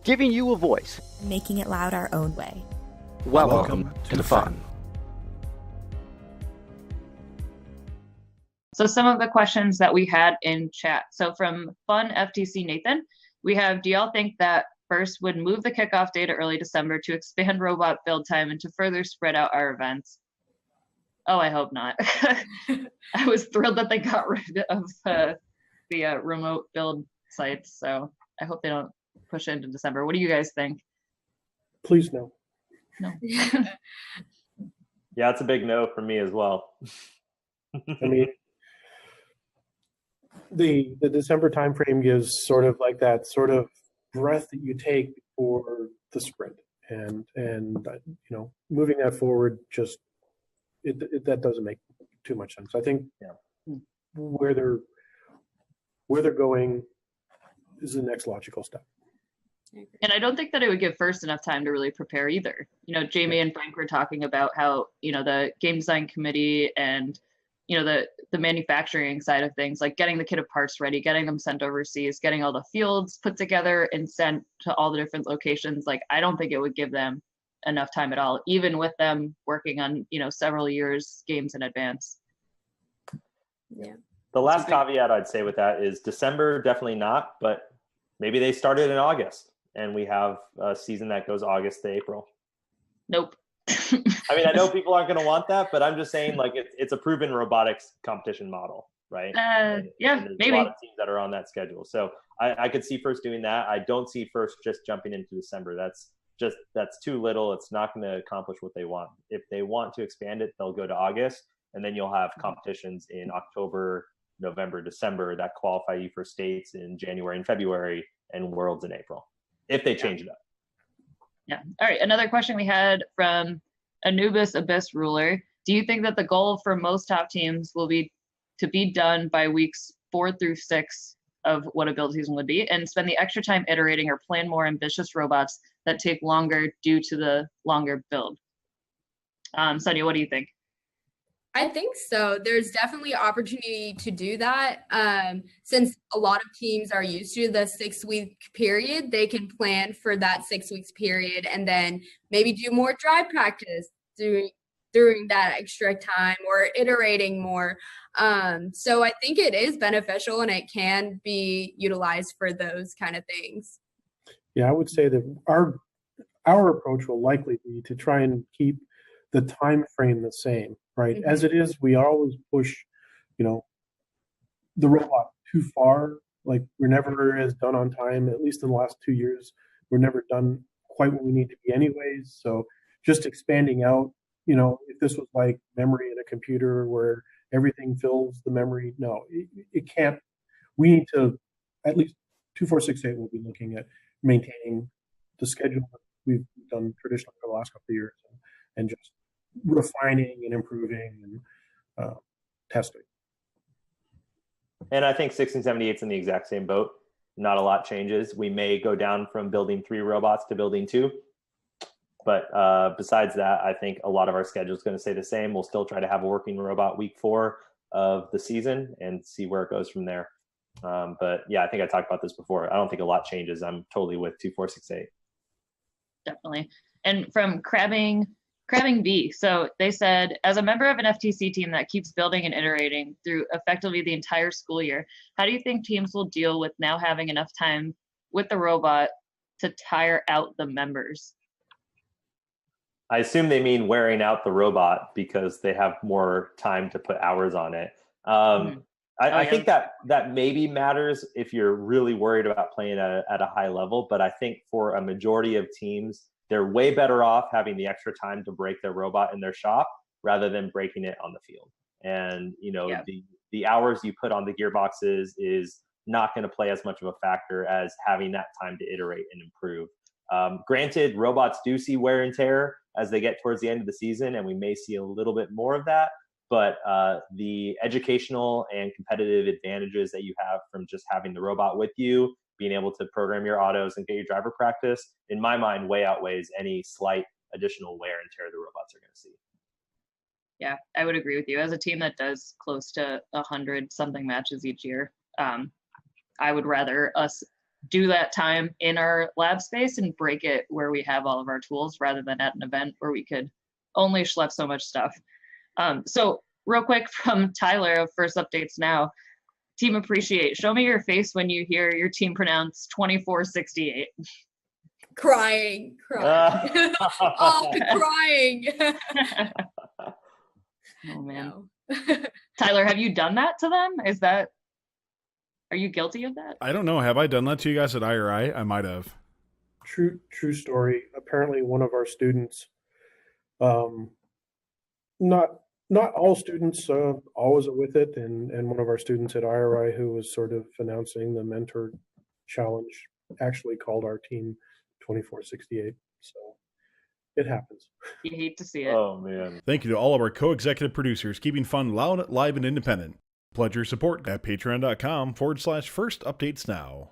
giving you a voice, making it loud our own way. Welcome to the fun. So some of the questions that we had in chat. So from Fun FTC Nathan, we have, do y'all think that first would move the kickoff day to early December to expand robot build time and to further spread out our events? Oh, I hope not. I was thrilled that they got rid of the remote build sites. So I hope they don't push it into December. What do you guys think? Please no. No. Yeah, it's a big no for me as well. I mean, the December timeframe gives sort of like that sort of breath that you take before the sprint, and moving that forward just that doesn't make too much sense. I think where they're going is the next logical step. And I don't think that it would give first enough time to really prepare either. Jamie and Frank were talking about how, the game design committee and, the manufacturing side of things, like getting the kit of parts ready, getting them sent overseas, getting all the fields put together and sent to all the different locations. Like, I don't think it would give them enough time at all, even with them working on, several years games in advance. Yeah. The last caveat I'd say with that is December, definitely not, but maybe they started in August and we have a season that goes August to April. Nope. I mean, I know people aren't going to want that, but I'm just saying, like, it's a proven robotics competition model, right? Yeah, and maybe. A lot of teams that are on that schedule. So I could see first doing that. I don't see first just jumping into December. That's too little. It's not going to accomplish what they want. If they want to expand it, they'll go to August, and then you'll have competitions in October, November, December that qualify you for states in January and February, and Worlds in April, if they change it up. Yeah. All right. Another question we had from Anubis Abyss Ruler. Do you think that the goal for most top teams will be to be done by weeks 4 through 6 of what a build season would be, and spend the extra time iterating or plan more ambitious robots that take longer due to the longer build? Sonia, what do you think? I think so. There's definitely opportunity to do that. Since a lot of teams are used to the 6-week period, they can plan for that 6 weeks period and then maybe do more dry practice during that extra time or iterating more. So I think it is beneficial and it can be utilized for those kind of things. Yeah, I would say that our approach will likely be to try and keep the time frame the same, right? Mm-hmm. As it is, we always push, the robot too far. Like, we're never as done on time. At least in the last 2 years, we're never done quite what we need to be anyways. So just expanding out, if this was like memory in a computer where everything fills the memory, no, it can't. We need to, at least 2468 will be looking at maintaining the schedule that we've done traditionally for the last couple of years, and just refining and improving and testing. And I think 1678's in the exact same boat. Not a lot changes. We may go down from building 3 robots to building 2. But besides that, I think a lot of our schedule is going to stay the same. We'll still try to have a working robot week 4 of the season and see where it goes from there. But yeah, I think I talked about this before. I don't think a lot changes. I'm totally with 2468. Definitely. And from Crabbing B. So they said, as a member of an FTC team that keeps building and iterating through effectively the entire school year, how do you think teams will deal with now having enough time with the robot to tire out the members? I assume they mean wearing out the robot because they have more time to put hours on it. I think that maybe matters if you're really worried about playing at a high level, but I think for a majority of teams, they're way better off having the extra time to break their robot in their shop rather than breaking it on the field. And, the hours you put on the gearboxes is not going to play as much of a factor as having that time to iterate and improve. Granted, robots do see wear and tear as they get towards the end of the season, and we may see a little bit more of that. But the educational and competitive advantages that you have from just having the robot with you, being able to program your autos and get your driver practice, in my mind, way outweighs any slight additional wear and tear the robots are going to see. Yeah, I would agree with you. As a team that does close to 100 something matches each year, I would rather us do that time in our lab space and break it where we have all of our tools rather than at an event where we could only schlep so much stuff. So real quick from Tyler of First Updates Now, Team Appreciate, show me your face when you hear your team pronounce 2468. Crying. Oh, crying. Oh man. No. Tyler, have you done that to them? Are you guilty of that? I don't know. Have I done that to you guys at IRI? I might have. True story. Apparently, one of our students, not all students always are with it, and one of our students at IRI who was sort of announcing the mentor challenge actually called our team 2468. So it happens. You hate to see it. Oh man. Thank you to all of our co-executive producers, keeping fun loud, live, and independent. Pledge your support at patreon.com/firstupdatesnow.